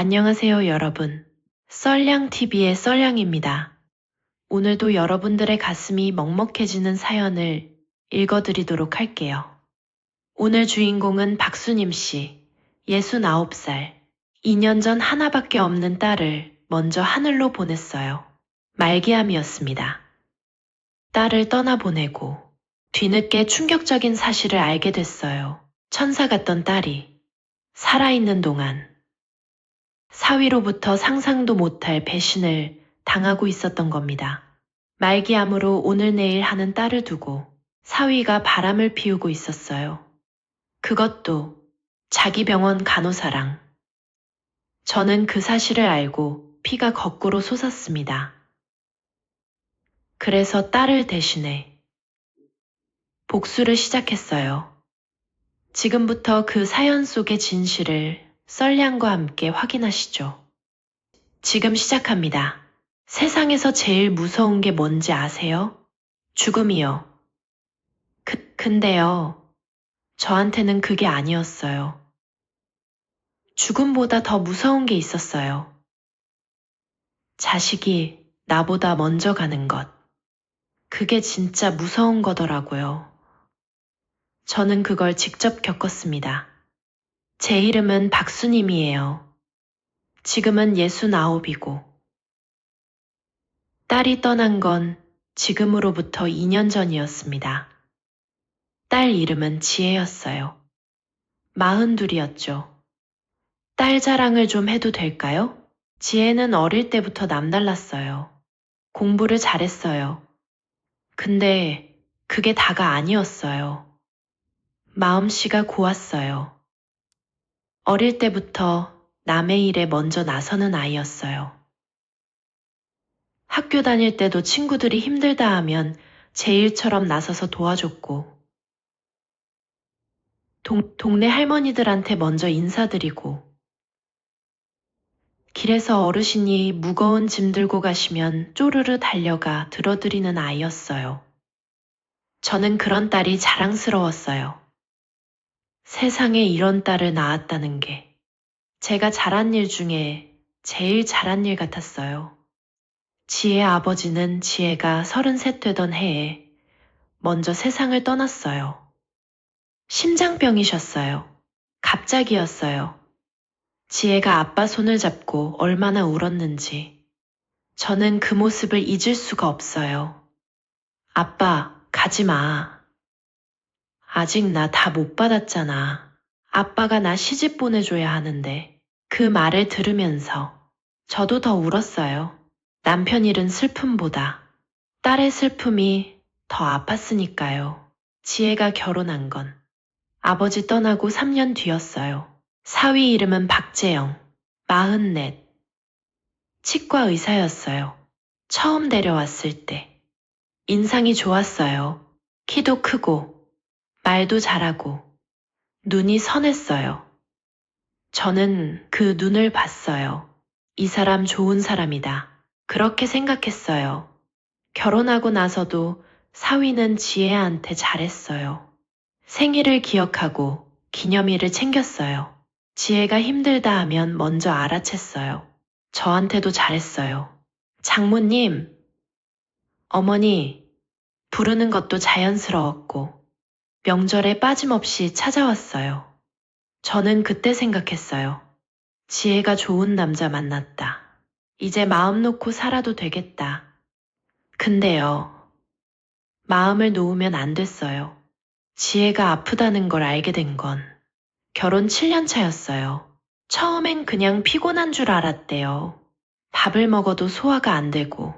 안녕하세요, 여러분. 썰량TV의 썰량입니다. 오늘도 여러분들의 가슴이 먹먹해지는 사연을 읽어드리도록 할게요. 오늘 주인공은 박수님 씨, 69살. 2년 전 하나밖에 없는 딸을 먼저 하늘로 보냈어요. 말기암이었습니다. 딸을 떠나보내고 뒤늦게 충격적인 사실을 알게 됐어요. 천사 같던 딸이 살아있는 동안 사위로부터 상상도 못할 배신을 당하고 있었던 겁니다. 말기암으로 오늘 내일 하는 딸을 두고 사위가 바람을 피우고 있었어요. 그것도 자기 병원 간호사랑. 저는 그 사실을 알고 피가 거꾸로 솟았습니다. 그래서 딸을 대신해 복수를 시작했어요. 지금부터 그 사연 속의 진실을 썰량과 함께 확인하시죠. 지금 시작합니다. 세상에서 제일 무서운 게 뭔지 아세요? 죽음이요. 근데요, 저한테는 그게 아니었어요. 죽음보다 더 무서운 게 있었어요. 자식이 나보다 먼저 가는 것. 그게 진짜 무서운 거더라고요. 저는 그걸 직접 겪었습니다. 제 이름은 박수님이에요. 지금은 69이고. 딸이 떠난 건 지금으로부터 2년 전이었습니다. 딸 이름은 지혜였어요. 42이었죠. 딸 자랑을 좀 해도 될까요? 지혜는 어릴 때부터 남달랐어요. 공부를 잘했어요. 근데 그게 다가 아니었어요. 마음씨가 고왔어요. 어릴 때부터 남의 일에 먼저 나서는 아이였어요. 학교 다닐 때도 친구들이 힘들다 하면 제 일처럼 나서서 도와줬고, 동네 할머니들한테 먼저 인사드리고, 길에서 어르신이 무거운 짐 들고 가시면 쪼르르 달려가 들어드리는 아이였어요. 저는 그런 딸이 자랑스러웠어요. 세상에 이런 딸을 낳았다는 게 제가 잘한 일 중에 제일 잘한 일 같았어요. 지혜 아버지는 지혜가 33 되던 해에 먼저 세상을 떠났어요. 심장병이셨어요. 갑자기였어요. 지혜가 아빠 손을 잡고 얼마나 울었는지 저는 그 모습을 잊을 수가 없어요. 아빠, 가지 마. 아직 나 다 못 받았잖아. 아빠가 나 시집 보내줘야 하는데. 그 말을 들으면서 저도 더 울었어요. 남편 잃은 슬픔보다 딸의 슬픔이 더 아팠으니까요. 지혜가 결혼한 건 아버지 떠나고 3년 뒤였어요. 사위 이름은 박재영, 44. 치과 의사였어요. 처음 데려왔을 때 인상이 좋았어요. 키도 크고 말도 잘하고 눈이 선했어요. 저는 그 눈을 봤어요. 이 사람 좋은 사람이다. 그렇게 생각했어요. 결혼하고 나서도 사위는 지혜한테 잘했어요. 생일을 기억하고 기념일을 챙겼어요. 지혜가 힘들다 하면 먼저 알아챘어요. 저한테도 잘했어요. 장모님, 어머니, 부르는 것도 자연스러웠고 명절에 빠짐없이 찾아왔어요. 저는 그때 생각했어요. 지혜가 좋은 남자 만났다. 이제 마음 놓고 살아도 되겠다. 근데요, 마음을 놓으면 안 됐어요. 지혜가 아프다는 걸 알게 된 건 결혼 7년 차였어요. 처음엔 그냥 피곤한 줄 알았대요. 밥을 먹어도 소화가 안 되고,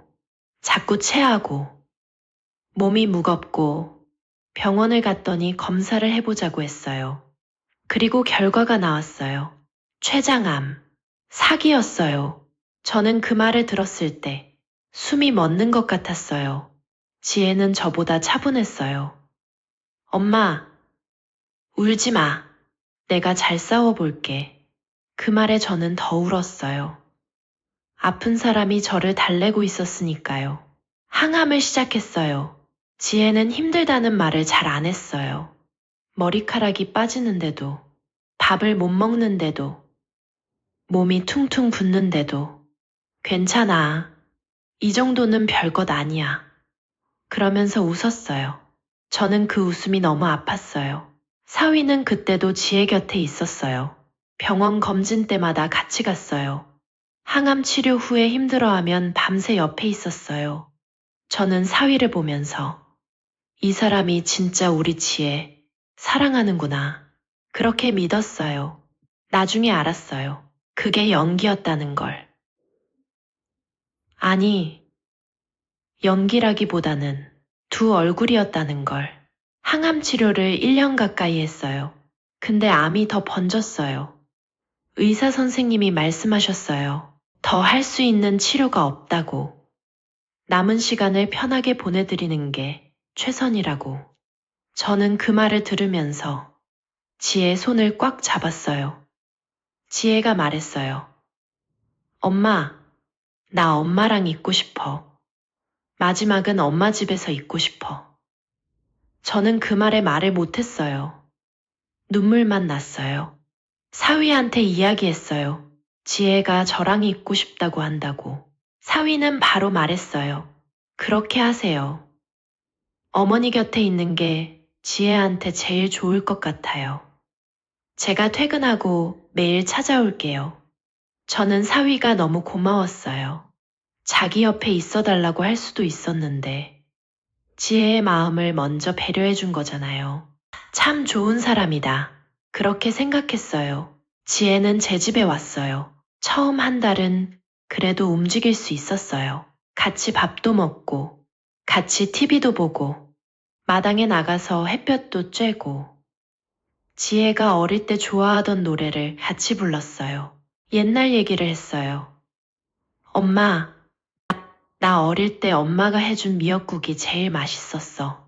자꾸 체하고, 몸이 무겁고, 병원을 갔더니 검사를 해보자고 했어요. 그리고 결과가 나왔어요. 췌장암, 사기였어요. 저는 그 말을 들었을 때 숨이 멎는 것 같았어요. 지혜는 저보다 차분했어요. 엄마, 울지 마. 내가 잘 싸워볼게. 그 말에 저는 더 울었어요. 아픈 사람이 저를 달래고 있었으니까요. 항암을 시작했어요. 지혜는 힘들다는 말을 잘 안 했어요. 머리카락이 빠지는데도, 밥을 못 먹는데도, 몸이 퉁퉁 붓는데도 괜찮아. 이 정도는 별것 아니야. 그러면서 웃었어요. 저는 그 웃음이 너무 아팠어요. 사위는 그때도 지혜 곁에 있었어요. 병원 검진 때마다 같이 갔어요. 항암 치료 후에 힘들어하면 밤새 옆에 있었어요. 저는 사위를 보면서 이 사람이 진짜 우리 지혜 사랑하는구나. 그렇게 믿었어요. 나중에 알았어요. 그게 연기였다는 걸. 아니, 연기라기보다는 두 얼굴이었다는 걸. 항암 치료를 1년 가까이 했어요. 근데 암이 더 번졌어요. 의사 선생님이 말씀하셨어요. 더 할 수 있는 치료가 없다고. 남은 시간을 편하게 보내드리는 게 최선이라고. 저는 그 말을 들으면서 지혜의 손을 꽉 잡았어요. 지혜가 말했어요. 엄마, 나 엄마랑 있고 싶어. 마지막은 엄마 집에서 있고 싶어. 저는 그 말에 말을 못했어요. 눈물만 났어요. 사위한테 이야기했어요. 지혜가 저랑 있고 싶다고 한다고. 사위는 바로 말했어요. 그렇게 하세요. 어머니 곁에 있는 게 지혜한테 제일 좋을 것 같아요. 제가 퇴근하고 매일 찾아올게요. 저는 사위가 너무 고마웠어요. 자기 옆에 있어 달라고 할 수도 있었는데 지혜의 마음을 먼저 배려해 준 거잖아요. 참 좋은 사람이다. 그렇게 생각했어요. 지혜는 제 집에 왔어요. 처음 한 달은 그래도 움직일 수 있었어요. 같이 밥도 먹고, 같이 TV도 보고, 마당에 나가서 햇볕도 쬐고, 지혜가 어릴 때 좋아하던 노래를 같이 불렀어요. 옛날 얘기를 했어요. 엄마, 나 어릴 때 엄마가 해준 미역국이 제일 맛있었어.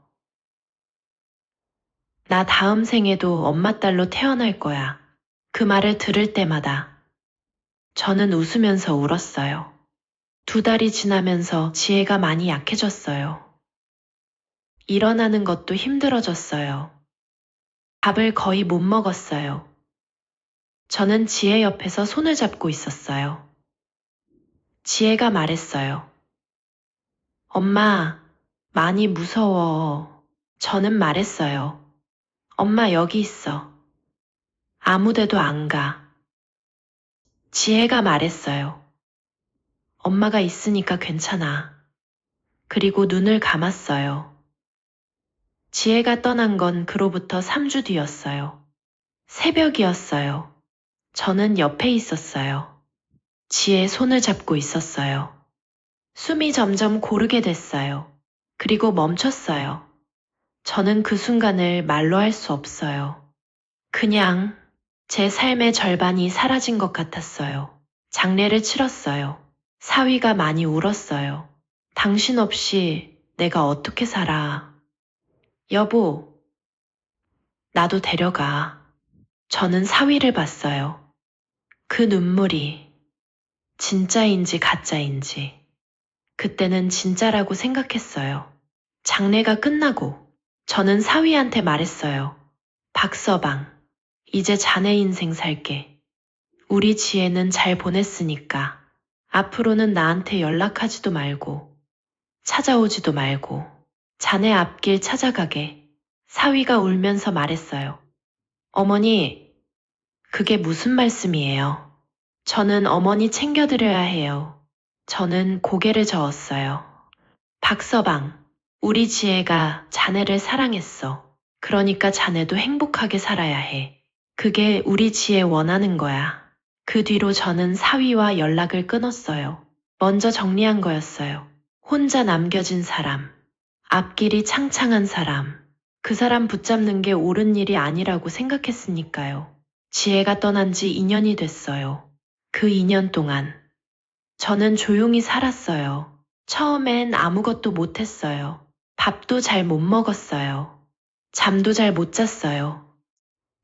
나 다음 생에도 엄마 딸로 태어날 거야. 그 말을 들을 때마다 저는 웃으면서 울었어요. 2달이 지나면서 지혜가 많이 약해졌어요. 일어나는 것도 힘들어졌어요. 밥을 거의 못 먹었어요. 저는 지혜 옆에서 손을 잡고 있었어요. 지혜가 말했어요. 엄마, 많이 무서워. 저는 말했어요. 엄마 여기 있어. 아무 데도 안 가. 지혜가 말했어요. 엄마가 있으니까 괜찮아. 그리고 눈을 감았어요. 지혜가 떠난 건 그로부터 3주 뒤였어요. 새벽이었어요. 저는 옆에 있었어요. 지혜 손을 잡고 있었어요. 숨이 점점 고르게 됐어요. 그리고 멈췄어요. 저는 그 순간을 말로 할 수 없어요. 그냥 제 삶의 절반이 사라진 것 같았어요. 장례를 치렀어요. 사위가 많이 울었어요. 당신 없이 내가 어떻게 살아. 여보, 나도 데려가. 저는 사위를 봤어요. 그 눈물이 진짜인지 가짜인지. 그때는 진짜라고 생각했어요. 장례가 끝나고 저는 사위한테 말했어요. 박서방, 이제 자네 인생 살게. 우리 지혜는 잘 보냈으니까 앞으로는 나한테 연락하지도 말고 찾아오지도 말고 자네 앞길 찾아가게. 사위가 울면서 말했어요. 어머니, 그게 무슨 말씀이에요? 저는 어머니 챙겨드려야 해요. 저는 고개를 저었어요. 박서방, 우리 지혜가 자네를 사랑했어. 그러니까 자네도 행복하게 살아야 해. 그게 우리 지혜 원하는 거야. 그 뒤로 저는 사위와 연락을 끊었어요. 먼저 정리한 거였어요. 혼자 남겨진 사람, 앞길이 창창한 사람, 그 사람 붙잡는 게 옳은 일이 아니라고 생각했으니까요. 지혜가 떠난 지 2년이 됐어요. 그 2년 동안 저는 조용히 살았어요. 처음엔 아무것도 못했어요. 밥도 잘 못 먹었어요. 잠도 잘 못 잤어요.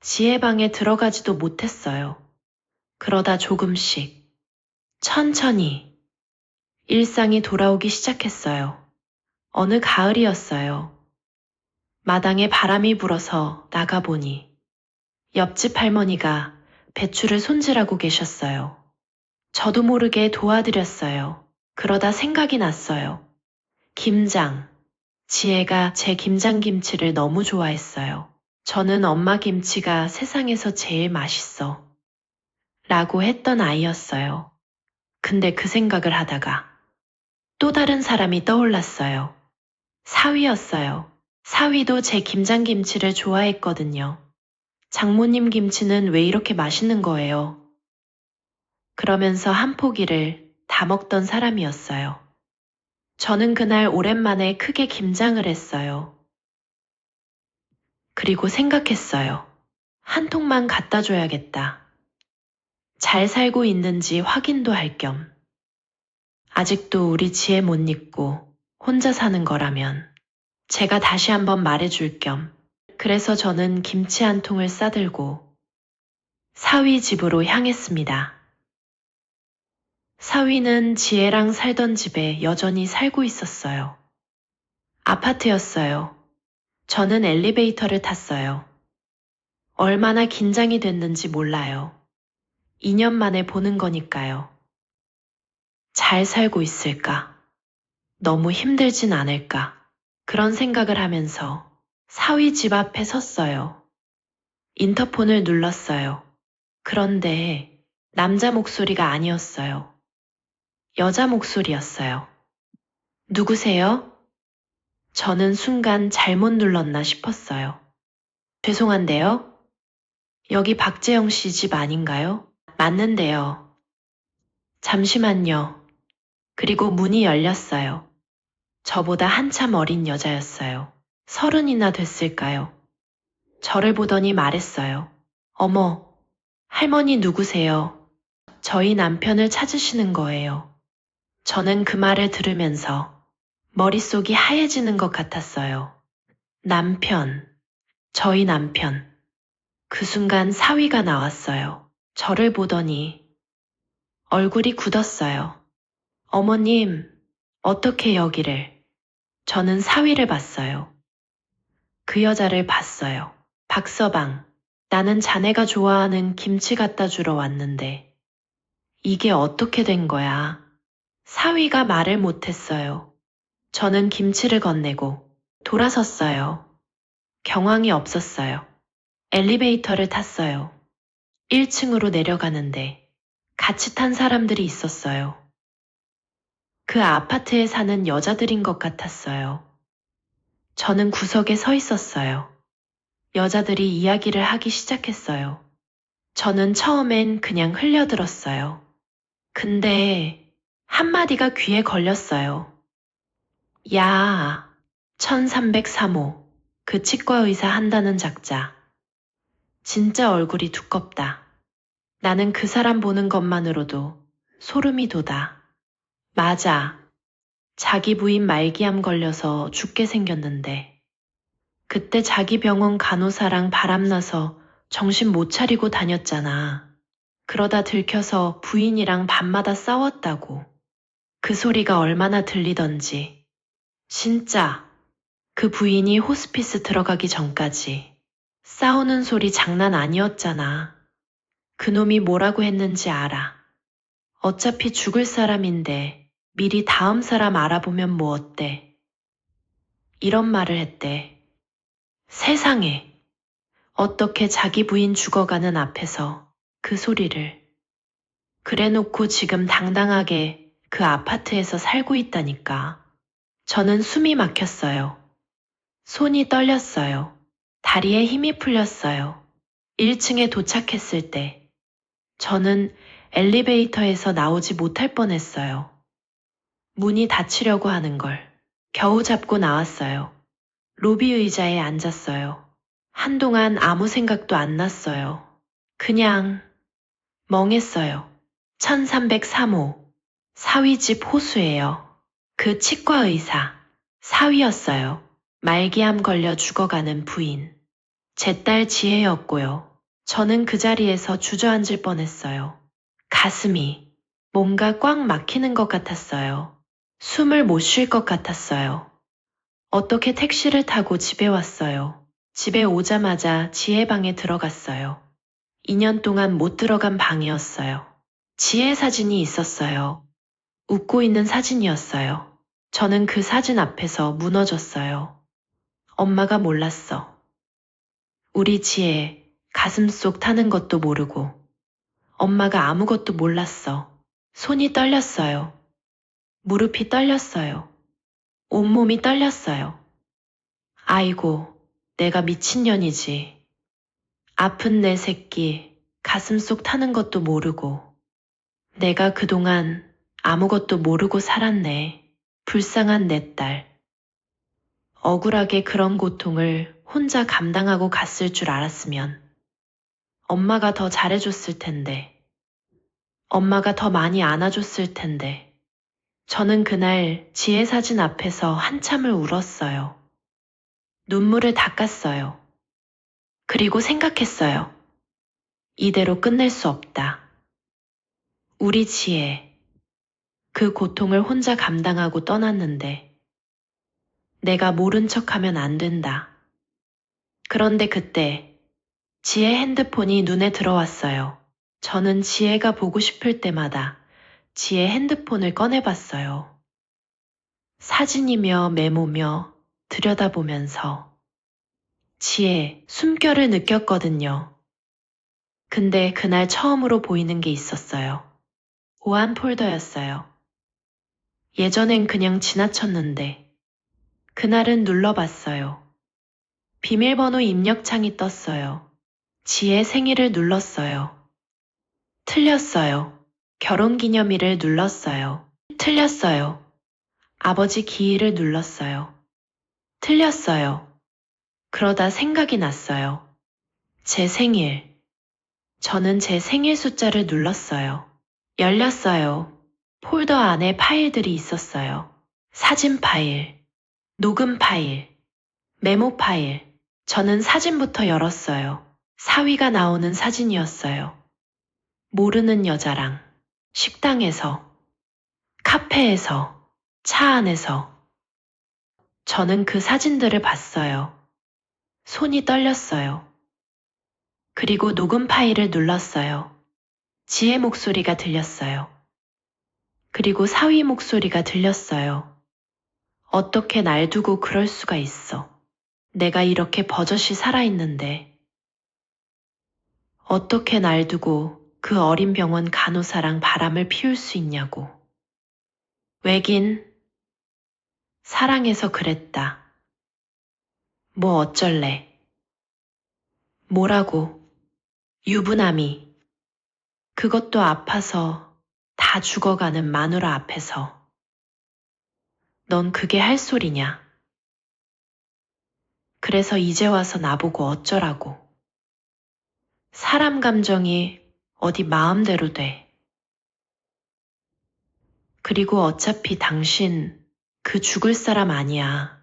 지혜 방에 들어가지도 못했어요. 그러다 조금씩, 천천히 일상이 돌아오기 시작했어요. 어느 가을이었어요. 마당에 바람이 불어서 나가보니 옆집 할머니가 배추를 손질하고 계셨어요. 저도 모르게 도와드렸어요. 그러다 생각이 났어요. 김장. 지혜가 제 김장김치를 너무 좋아했어요. 저는 엄마 김치가 세상에서 제일 맛있어. 라고 했던 아이였어요. 근데 그 생각을 하다가 또 다른 사람이 떠올랐어요. 사위였어요. 사위도 제 김장김치를 좋아했거든요. 장모님 김치는 왜 이렇게 맛있는 거예요? 그러면서 한 포기를 다 먹던 사람이었어요. 저는 그날 오랜만에 크게 김장을 했어요. 그리고 생각했어요. 한 통만 갖다 줘야겠다. 잘 살고 있는지 확인도 할 겸. 아직도 우리 지혜 못 잊고 혼자 사는 거라면 제가 다시 한번 말해줄 겸. 그래서 저는 김치 한 통을 싸들고 사위 집으로 향했습니다. 사위는 지혜랑 살던 집에 여전히 살고 있었어요. 아파트였어요. 저는 엘리베이터를 탔어요. 얼마나 긴장이 됐는지 몰라요. 2년 만에 보는 거니까요. 잘 살고 있을까? 너무 힘들진 않을까? 그런 생각을 하면서 사위 집 앞에 섰어요. 인터폰을 눌렀어요. 그런데 남자 목소리가 아니었어요. 여자 목소리였어요. 누구세요? 저는 순간 잘못 눌렀나 싶었어요. 죄송한데요. 여기 박재영 씨 집 아닌가요? 맞는데요. 잠시만요. 그리고 문이 열렸어요. 저보다 한참 어린 여자였어요. 30이나 됐을까요? 저를 보더니 말했어요. 어머, 할머니 누구세요? 저희 남편을 찾으시는 거예요. 저는 그 말을 들으면서 머릿속이 하얘지는 것 같았어요. 남편, 저희 남편. 그 순간 사위가 나왔어요. 저를 보더니 얼굴이 굳었어요. 어머님, 어떻게 여기를? 저는 사위를 봤어요. 그 여자를 봤어요. 박서방, 나는 자네가 좋아하는 김치 갖다 주러 왔는데 이게 어떻게 된 거야? 사위가 말을 못했어요. 저는 김치를 건네고 돌아섰어요. 경황이 없었어요. 엘리베이터를 탔어요. 1층으로 내려가는데 같이 탄 사람들이 있었어요. 그 아파트에 사는 여자들인 것 같았어요. 저는 구석에 서 있었어요. 여자들이 이야기를 하기 시작했어요. 저는 처음엔 그냥 흘려들었어요. 근데 한마디가 귀에 걸렸어요. 야, 1303호, 그 치과 의사 한다는 작자. 진짜 얼굴이 두껍다. 나는 그 사람 보는 것만으로도 소름이 돋아. 맞아. 자기 부인 말기암 걸려서 죽게 생겼는데 그때 자기 병원 간호사랑 바람나서 정신 못 차리고 다녔잖아. 그러다 들켜서 부인이랑 밤마다 싸웠다고. 그 소리가 얼마나 들리던지. 진짜 그 부인이 호스피스 들어가기 전까지 싸우는 소리 장난 아니었잖아. 그놈이 뭐라고 했는지 알아. 어차피 죽을 사람인데 미리 다음 사람 알아보면 뭐 어때? 이런 말을 했대. 세상에. 어떻게 자기 부인 죽어가는 앞에서 그 소리를. 그래놓고 지금 당당하게 그 아파트에서 살고 있다니까. 저는 숨이 막혔어요. 손이 떨렸어요. 다리에 힘이 풀렸어요. 1층에 도착했을 때 저는 엘리베이터에서 나오지 못할 뻔했어요. 문이 닫히려고 하는 걸 겨우 잡고 나왔어요. 로비 의자에 앉았어요. 한동안 아무 생각도 안 났어요. 그냥 멍했어요. 1303호, 사위 집 호수예요. 그 치과 의사, 사위였어요. 말기암 걸려 죽어가는 부인. 제 딸 지혜였고요. 저는 그 자리에서 주저앉을 뻔했어요. 가슴이 뭔가 꽉 막히는 것 같았어요. 숨을 못 쉴 것 같았어요. 어떻게 택시를 타고 집에 왔어요. 집에 오자마자 지혜 방에 들어갔어요. 2년 동안 못 들어간 방이었어요. 지혜 사진이 있었어요. 웃고 있는 사진이었어요. 저는 그 사진 앞에서 무너졌어요. 엄마가 몰랐어. 우리 지혜 가슴속 타는 것도 모르고 엄마가 아무것도 몰랐어. 손이 떨렸어요. 무릎이 떨렸어요. 온몸이 떨렸어요. 아이고, 내가 미친년이지. 아픈 내 새끼 가슴속 타는 것도 모르고 내가 그동안 아무것도 모르고 살았네. 불쌍한 내 딸. 억울하게 그런 고통을 혼자 감당하고 갔을 줄 알았으면 엄마가 더 잘해줬을 텐데, 엄마가 더 많이 안아줬을 텐데, 저는 그날 지혜 사진 앞에서 한참을 울었어요. 눈물을 닦았어요. 그리고 생각했어요. 이대로 끝낼 수 없다. 우리 지혜, 그 고통을 혼자 감당하고 떠났는데, 내가 모른 척하면 안 된다. 그런데 그때 지혜 핸드폰이 눈에 들어왔어요. 저는 지혜가 보고 싶을 때마다 지혜 핸드폰을 꺼내봤어요. 사진이며 메모며 들여다보면서 지혜 숨결을 느꼈거든요. 근데 그날 처음으로 보이는 게 있었어요. 보안 폴더였어요. 예전엔 그냥 지나쳤는데 그날은 눌러봤어요. 비밀번호 입력창이 떴어요. 지혜 생일을 눌렀어요. 틀렸어요. 결혼기념일을 눌렀어요. 틀렸어요. 아버지 기일을 눌렀어요. 틀렸어요. 그러다 생각이 났어요. 제 생일. 저는 제 생일 숫자를 눌렀어요. 열렸어요. 폴더 안에 파일들이 있었어요. 사진 파일, 녹음 파일, 메모 파일. 저는 사진부터 열었어요. 사위가 나오는 사진이었어요. 모르는 여자랑, 식당에서, 카페에서, 차 안에서. 저는 그 사진들을 봤어요. 손이 떨렸어요. 그리고 녹음 파일을 눌렀어요. 지혜 목소리가 들렸어요. 그리고 사위 목소리가 들렸어요. 어떻게 날 두고 그럴 수가 있어. 내가 이렇게 버젓이 살아있는데. 어떻게 날 두고 그 어린 병원 간호사랑 바람을 피울 수 있냐고. 왜긴 사랑해서 그랬다. 뭐 어쩔래. 뭐라고. 유부남이. 그것도 아파서 다 죽어가는 마누라 앞에서. 넌 그게 할 소리냐. 그래서 이제 와서 나보고 어쩌라고. 사람 감정이 어디 마음대로 돼. 그리고 어차피 당신 그 죽을 사람 아니야.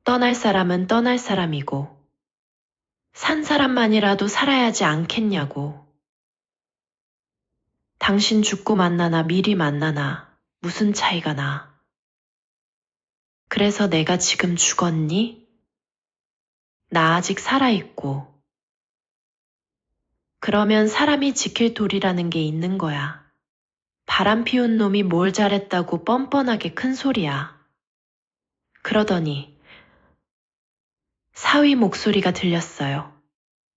떠날 사람은 떠날 사람이고 산 사람만이라도 살아야지 않겠냐고. 당신 죽고 만나나 미리 만나나 무슨 차이가 나. 그래서 내가 지금 죽었니? 나 아직 살아있고. 그러면 사람이 지킬 도리라는 게 있는 거야. 바람 피운 놈이 뭘 잘했다고 뻔뻔하게 큰 소리야. 그러더니 사위 목소리가 들렸어요.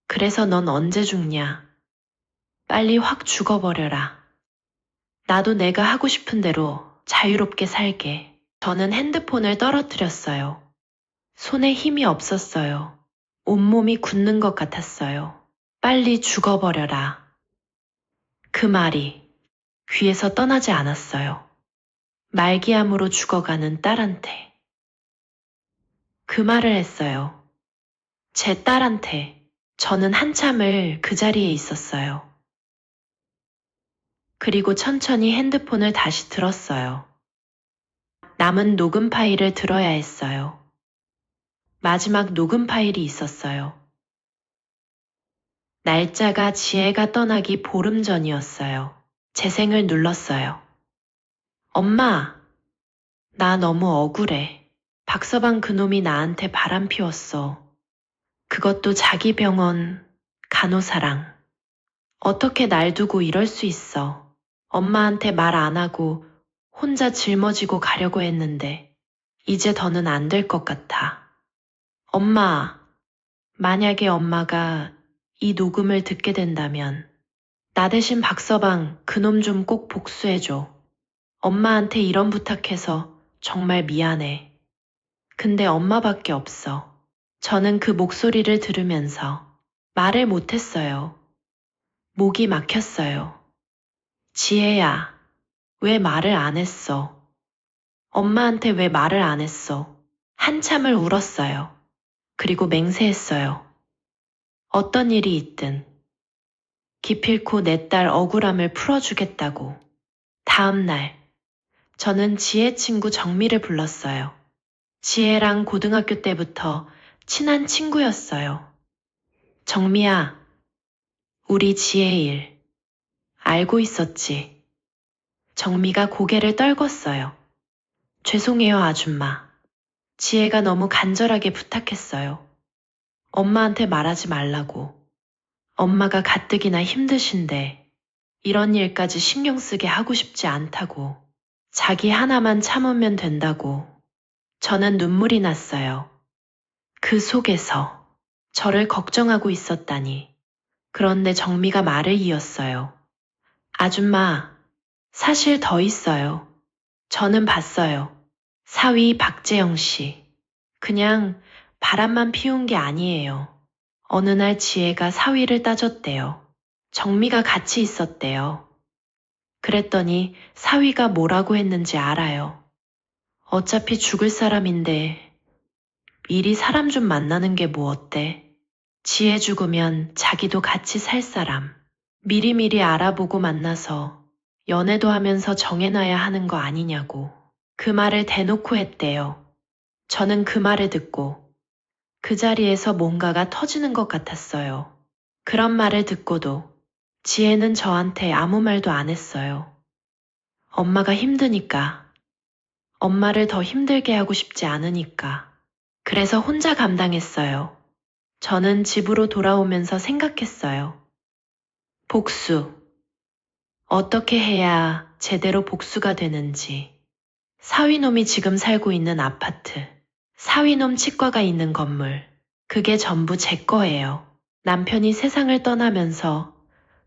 그래서 넌 언제 죽냐? 빨리 확 죽어버려라. 나도 내가 하고 싶은 대로 자유롭게 살게. 저는 핸드폰을 떨어뜨렸어요. 손에 힘이 없었어요. 온몸이 굳는 것 같았어요. 빨리 죽어버려라. 그 말이 귀에서 떠나지 않았어요. 말기암으로 죽어가는 딸한테. 그 말을 했어요. 제 딸한테. 저는 한참을 그 자리에 있었어요. 그리고 천천히 핸드폰을 다시 들었어요. 남은 녹음 파일을 들어야 했어요. 마지막 녹음 파일이 있었어요. 날짜가 지혜가 떠나기 보름 전이었어요. 재생을 눌렀어요. 엄마, 나 너무 억울해. 박서방 그놈이 나한테 바람 피웠어. 그것도 자기 병원 간호사랑. 어떻게 날 두고 이럴 수 있어. 엄마한테 말 안 하고 혼자 짊어지고 가려고 했는데 이제 더는 안 될 것 같아. 엄마, 만약에 엄마가 이 녹음을 듣게 된다면 나 대신 박서방 그놈 좀 꼭 복수해줘. 엄마한테 이런 부탁해서 정말 미안해. 근데 엄마밖에 없어. 저는 그 목소리를 들으면서 말을 못했어요. 목이 막혔어요. 지혜야, 왜 말을 안 했어? 엄마한테 왜 말을 안 했어? 한참을 울었어요. 그리고 맹세했어요. 어떤 일이 있든 기필코 내 딸 억울함을 풀어주겠다고. 다음 날, 저는 지혜 친구 정미를 불렀어요. 지혜랑 고등학교 때부터 친한 친구였어요. 정미야, 우리 지혜 일 알고 있었지? 정미가 고개를 떨궜어요. 죄송해요, 아줌마. 지혜가 너무 간절하게 부탁했어요. 엄마한테 말하지 말라고. 엄마가 가뜩이나 힘드신데 이런 일까지 신경 쓰게 하고 싶지 않다고. 자기 하나만 참으면 된다고. 저는 눈물이 났어요. 그 속에서 저를 걱정하고 있었다니. 그런데 정미가 말을 이었어요. 아줌마, 사실 더 있어요. 저는 봤어요. 사위 박재영 씨. 그냥 바람만 피운 게 아니에요. 어느 날 지혜가 사위를 따졌대요. 정미가 같이 있었대요. 그랬더니 사위가 뭐라고 했는지 알아요. 어차피 죽을 사람인데 미리 사람 좀 만나는 게 뭐 어때? 지혜 죽으면 자기도 같이 살 사람. 미리미리 알아보고 만나서 연애도 하면서 정해놔야 하는 거 아니냐고. 그 말을 대놓고 했대요. 저는 그 말을 듣고 그 자리에서 뭔가가 터지는 것 같았어요. 그런 말을 듣고도 지혜는 저한테 아무 말도 안 했어요. 엄마가 힘드니까. 엄마를 더 힘들게 하고 싶지 않으니까. 그래서 혼자 감당했어요. 저는 집으로 돌아오면서 생각했어요. 복수. 어떻게 해야 제대로 복수가 되는지. 사위놈이 지금 살고 있는 아파트. 사위놈 치과가 있는 건물. 그게 전부 제 거예요. 남편이 세상을 떠나면서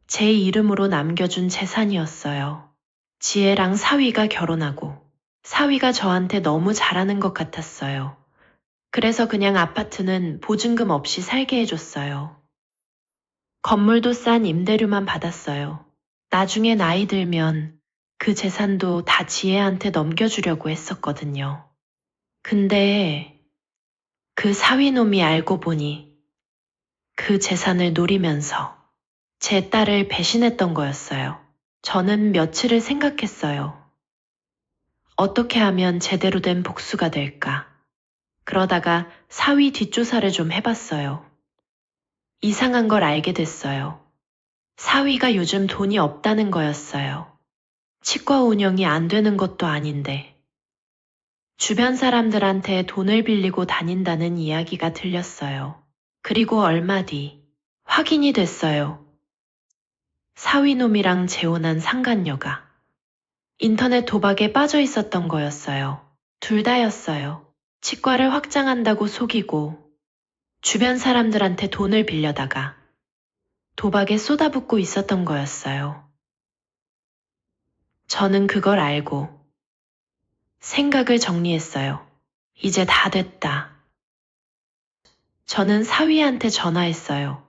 제 이름으로 남겨준 재산이었어요. 지혜랑 사위가 결혼하고 사위가 저한테 너무 잘하는 것 같았어요. 그래서 그냥 아파트는 보증금 없이 살게 해줬어요. 건물도 싼 임대료만 받았어요. 나중에 나이 들면 그 재산도 다 지혜한테 넘겨주려고 했었거든요. 근데 그 사위놈이 알고 보니 그 재산을 노리면서 제 딸을 배신했던 거였어요. 저는 며칠을 생각했어요. 어떻게 하면 제대로 된 복수가 될까? 그러다가 사위 뒷조사를 좀 해봤어요. 이상한 걸 알게 됐어요. 사위가 요즘 돈이 없다는 거였어요. 치과 운영이 안 되는 것도 아닌데 주변 사람들한테 돈을 빌리고 다닌다는 이야기가 들렸어요. 그리고 얼마 뒤 확인이 됐어요. 사위놈이랑 재혼한 상간녀가 인터넷 도박에 빠져 있었던 거였어요. 둘 다였어요. 치과를 확장한다고 속이고 주변 사람들한테 돈을 빌려다가 도박에 쏟아붓고 있었던 거였어요. 저는 그걸 알고 생각을 정리했어요. 이제 다 됐다. 저는 사위한테 전화했어요.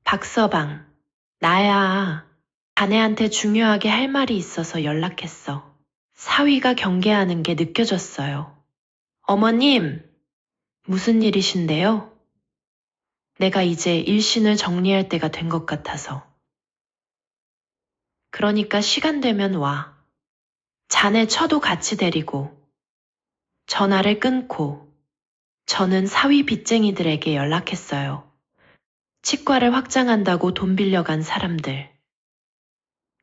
박서방, 나야. 자네한테 중요하게 할 말이 있어서 연락했어. 사위가 경계하는 게 느껴졌어요. 어머님, 무슨 일이신데요? 내가 이제 일신을 정리할 때가 된 것 같아서. 그러니까 시간 되면 와. 자네 처도 같이 데리고. 전화를 끊고 저는 사위 빚쟁이들에게 연락했어요. 치과를 확장한다고 돈 빌려간 사람들.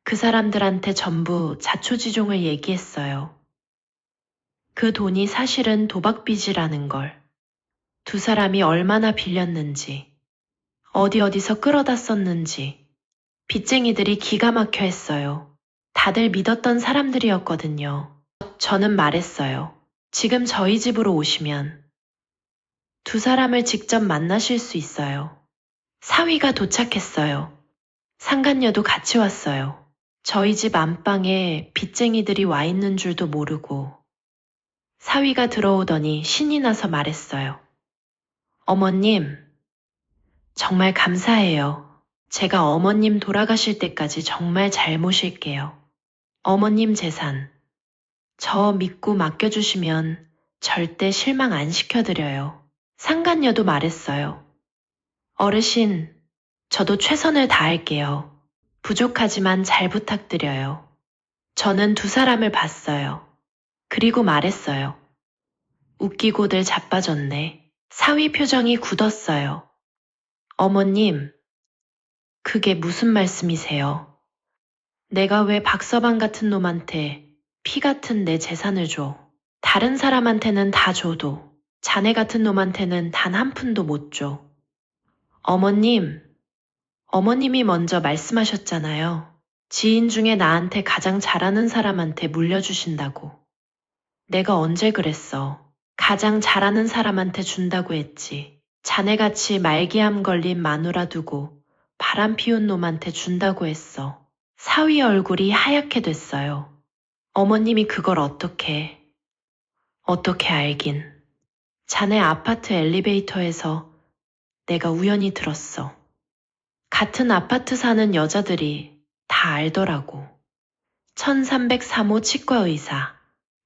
그 사람들한테 전부 자초지종을 얘기했어요. 그 돈이 사실은 도박빚이라는 걸. 두 사람이 얼마나 빌렸는지, 어디서 끌어다 썼는지, 빚쟁이들이 기가 막혀 했어요. 다들 믿었던 사람들이었거든요. 저는 말했어요. 지금 저희 집으로 오시면 두 사람을 직접 만나실 수 있어요. 사위가 도착했어요. 상간녀도 같이 왔어요. 저희 집 안방에 빚쟁이들이 와 있는 줄도 모르고 사위가 들어오더니 신이 나서 말했어요. 어머님, 정말 감사해요. 제가 어머님 돌아가실 때까지 정말 잘 모실게요. 어머님 재산, 저 믿고 맡겨주시면 절대 실망 안 시켜드려요. 상간녀도 말했어요. 어르신, 저도 최선을 다할게요. 부족하지만 잘 부탁드려요. 저는 두 사람을 봤어요. 그리고 말했어요. 웃기고들 자빠졌네. 사위 표정이 굳었어요. 어머님, 그게 무슨 말씀이세요? 내가 왜 박서방 같은 놈한테 피 같은 내 재산을 줘? 다른 사람한테는 다 줘도 자네 같은 놈한테는 단 한 푼도 못 줘. 어머님, 어머님이 먼저 말씀하셨잖아요. 지인 중에 나한테 가장 잘하는 사람한테 물려주신다고. 내가 언제 그랬어? 가장 잘하는 사람한테 준다고 했지. 자네같이 말기암 걸린 마누라 두고 바람 피운 놈한테 준다고 했어. 사위 얼굴이 하얗게 됐어요. 어머님이 그걸 어떻게 알긴. 자네 아파트 엘리베이터에서 내가 우연히 들었어. 같은 아파트 사는 여자들이 다 알더라고. 1303호 치과의사.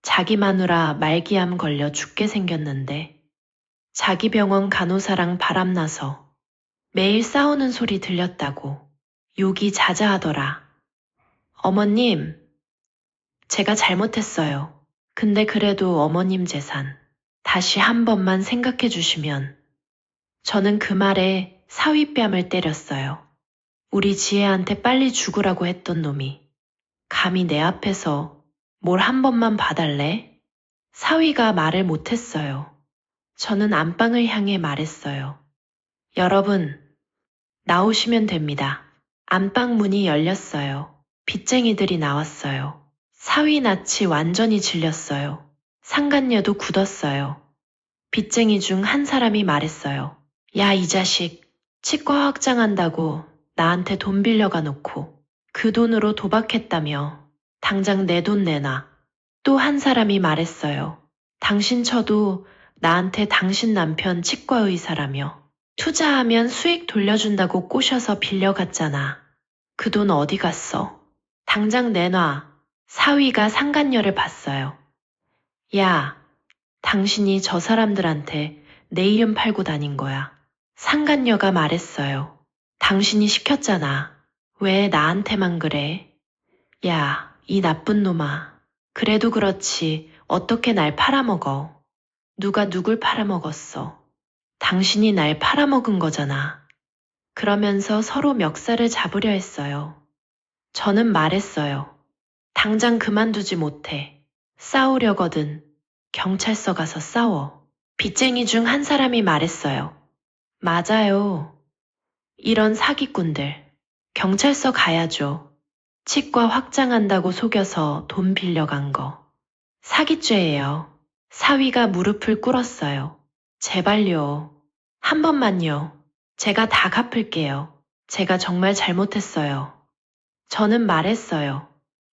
자기 마누라 말기암 걸려 죽게 생겼는데 자기 병원 간호사랑 바람나서 매일 싸우는 소리 들렸다고 욕이 자자하더라. 어머님, 제가 잘못했어요. 근데 그래도 어머님 재산 다시 한 번만 생각해 주시면. 저는 그 말에 사위뺨을 때렸어요. 우리 지혜한테 빨리 죽으라고 했던 놈이 감히 내 앞에서 뭘 한 번만 봐달래? 사위가 말을 못했어요. 저는 안방을 향해 말했어요. 여러분, 나오시면 됩니다. 안방 문이 열렸어요. 빚쟁이들이 나왔어요. 사위 낯이 완전히 질렸어요. 상간녀도 굳었어요. 빚쟁이 중 한 사람이 말했어요. 야, 이 자식, 치과 확장한다고 나한테 돈 빌려가 놓고 그 돈으로 도박했다며. 당장 내 돈 내놔. 또 한 사람이 말했어요. 당신 처도 나한테 당신 남편 치과 의사라며 투자하면 수익 돌려준다고 꼬셔서 빌려갔잖아. 그 돈 어디 갔어? 당장 내놔. 사위가 상간녀를 봤어요. 야, 당신이 저 사람들한테 내 이름 팔고 다닌 거야. 상간녀가 말했어요. 당신이 시켰잖아. 왜 나한테만 그래? 야, 이 나쁜 놈아. 그래도 그렇지 어떻게 날 팔아먹어? 누가 누굴 팔아먹었어? 당신이 날 팔아먹은 거잖아. 그러면서 서로 멱살을 잡으려 했어요. 저는 말했어요. 당장 그만두지 못해. 싸우려거든. 경찰서 가서 싸워. 빚쟁이 중 한 사람이 말했어요. 맞아요. 이런 사기꾼들. 경찰서 가야죠. 치과 확장한다고 속여서 돈 빌려간 거. 사기죄예요. 사위가 무릎을 꿇었어요. 제발요. 한 번만요. 제가 다 갚을게요. 제가 정말 잘못했어요. 저는 말했어요.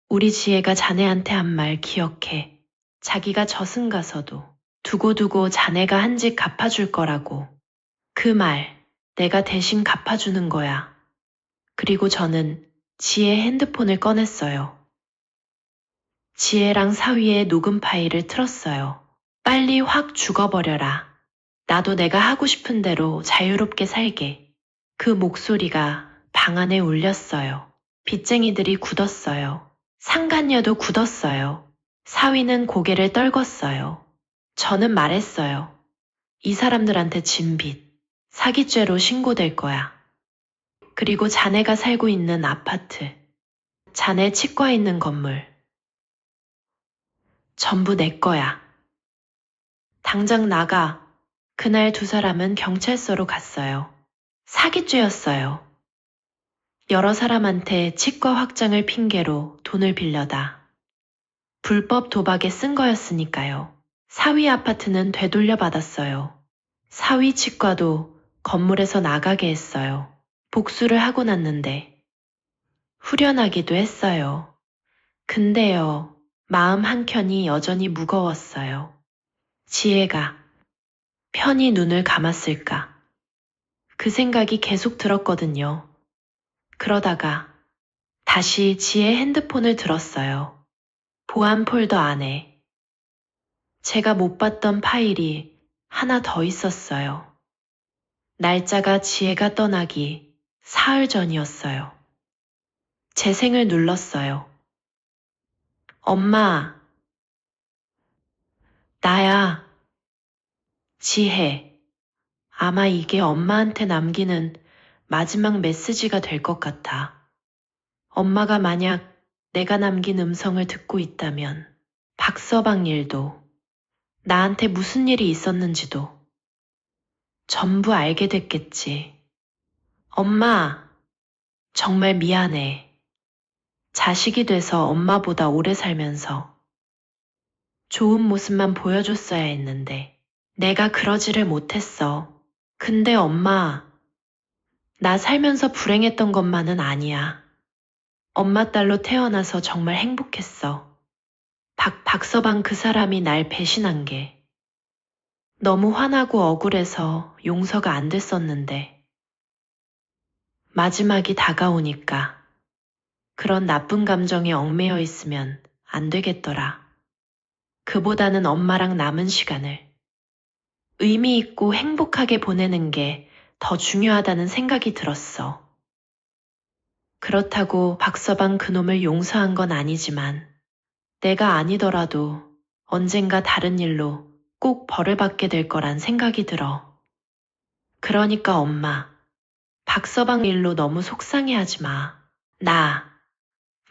우리 지혜가 자네한테 한 말 기억해. 자기가 저승 가서도 두고두고 자네가 한 짓 갚아줄 거라고. 그 말 내가 대신 갚아주는 거야. 그리고 저는 지혜 핸드폰을 꺼냈어요. 지혜랑 사위의 녹음 파일을 틀었어요. 빨리 확 죽어버려라. 나도 내가 하고 싶은 대로 자유롭게 살게. 그 목소리가 방 안에 울렸어요. 빚쟁이들이 굳었어요. 상간녀도 굳었어요. 사위는 고개를 떨궜어요. 저는 말했어요. 이 사람들한테 진 빚, 사기죄로 신고될 거야. 그리고 자네가 살고 있는 아파트, 자네 치과 있는 건물, 전부 내 거야. 당장 나가. 그날 두 사람은 경찰서로 갔어요. 사기죄였어요. 여러 사람한테 치과 확장을 핑계로 돈을 빌려다 불법 도박에 쓴 거였으니까요. 사위 아파트는 되돌려 받았어요. 사위 치과도 건물에서 나가게 했어요. 복수를 하고 났는데 후련하기도 했어요. 근데요, 마음 한켠이 여전히 무거웠어요. 지혜가 편히 눈을 감았을까? 그 생각이 계속 들었거든요. 그러다가 다시 지혜 핸드폰을 들었어요. 보안 폴더 안에 제가 못 봤던 파일이 하나 더 있었어요. 날짜가 지혜가 떠나기 사흘 전이었어요. 재생을 눌렀어요. 엄마, 나야. 지혜. 아마 이게 엄마한테 남기는 마지막 메시지가 될 것 같아. 엄마가 만약 내가 남긴 음성을 듣고 있다면 박서방 일도 나한테 무슨 일이 있었는지도 전부 알게 됐겠지. 엄마, 정말 미안해. 자식이 돼서 엄마보다 오래 살면서 좋은 모습만 보여줬어야 했는데 내가 그러지를 못했어. 근데 엄마, 나 살면서 불행했던 것만은 아니야. 엄마 딸로 태어나서 정말 행복했어. 박서방 그 사람이 날 배신한 게 너무 화나고 억울해서 용서가 안 됐었는데 마지막이 다가오니까 그런 나쁜 감정에 얽매여 있으면 안 되겠더라. 그보다는 엄마랑 남은 시간을 의미 있고 행복하게 보내는 게 더 중요하다는 생각이 들었어. 그렇다고 박서방 그놈을 용서한 건 아니지만 내가 아니더라도 언젠가 다른 일로 꼭 벌을 받게 될 거란 생각이 들어. 그러니까 엄마, 박서방 일로 너무 속상해하지 마. 나,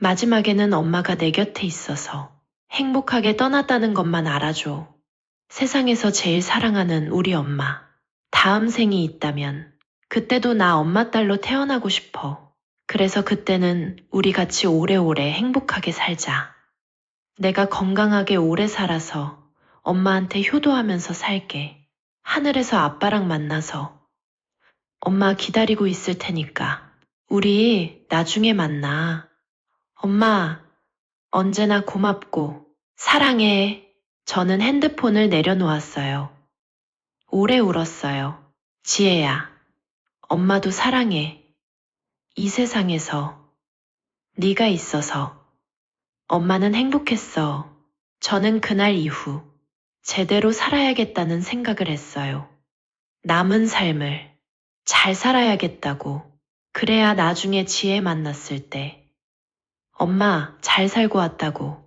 마지막에는 엄마가 내 곁에 있어서 행복하게 떠났다는 것만 알아줘. 세상에서 제일 사랑하는 우리 엄마. 다음 생이 있다면 그때도 나 엄마 딸로 태어나고 싶어. 그래서 그때는 우리 같이 오래오래 행복하게 살자. 내가 건강하게 오래 살아서 엄마한테 효도하면서 살게. 하늘에서 아빠랑 만나서 엄마 기다리고 있을 테니까 우리 나중에 만나. 엄마, 언제나 고맙고 사랑해. 저는 핸드폰을 내려놓았어요. 오래 울었어요. 지혜야, 엄마도 사랑해. 이 세상에서 네가 있어서 엄마는 행복했어. 저는 그날 이후 제대로 살아야겠다는 생각을 했어요. 남은 삶을 잘 살아야겠다고. 그래야 나중에 지혜 만났을 때 엄마 잘 살고 왔다고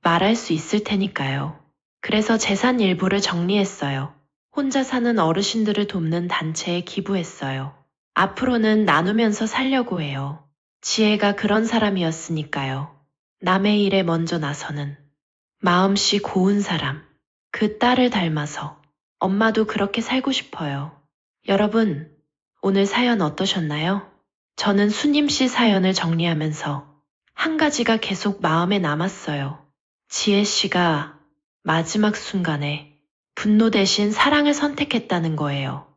말할 수 있을 테니까요. 그래서 재산 일부를 정리했어요. 혼자 사는 어르신들을 돕는 단체에 기부했어요. 앞으로는 나누면서 살려고 해요. 지혜가 그런 사람이었으니까요. 남의 일에 먼저 나서는 마음씨 고운 사람. 그 딸을 닮아서 엄마도 그렇게 살고 싶어요. 여러분, 오늘 사연 어떠셨나요? 저는 수님 씨 사연을 정리하면서 한 가지가 계속 마음에 남았어요. 지혜 씨가 마지막 순간에 분노 대신 사랑을 선택했다는 거예요.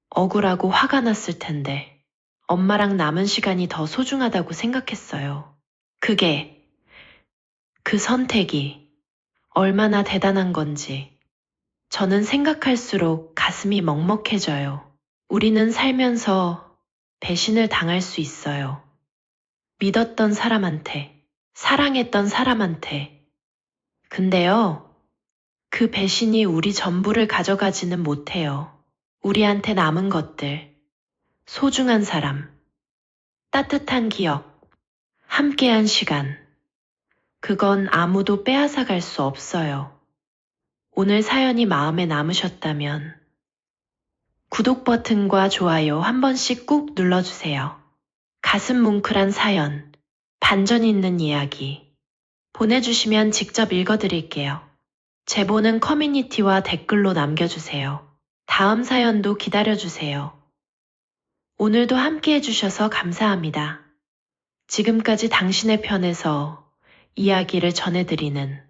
억울하고 화가 났을 텐데 엄마랑 남은 시간이 더 소중하다고 생각했어요. 그 선택이 얼마나 대단한 건지 저는 생각할수록 가슴이 먹먹해져요. 우리는 살면서 배신을 당할 수 있어요. 믿었던 사람한테, 사랑했던 사람한테. 근데요, 그 배신이 우리 전부를 가져가지는 못해요. 우리한테 남은 것들, 소중한 사람, 따뜻한 기억, 함께한 시간. 그건 아무도 빼앗아 갈 수 없어요. 오늘 사연이 마음에 남으셨다면 구독 버튼과 좋아요 한 번씩 꾹 눌러주세요. 가슴 뭉클한 사연, 반전 있는 이야기 보내주시면 직접 읽어드릴게요. 제보는 커뮤니티와 댓글로 남겨주세요. 다음 사연도 기다려주세요. 오늘도 함께 해주셔서 감사합니다. 지금까지 당신의 편에서 이야기를 전해드리는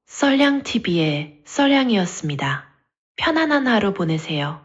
썰량TV의 썰량이었습니다. 편안한 하루 보내세요.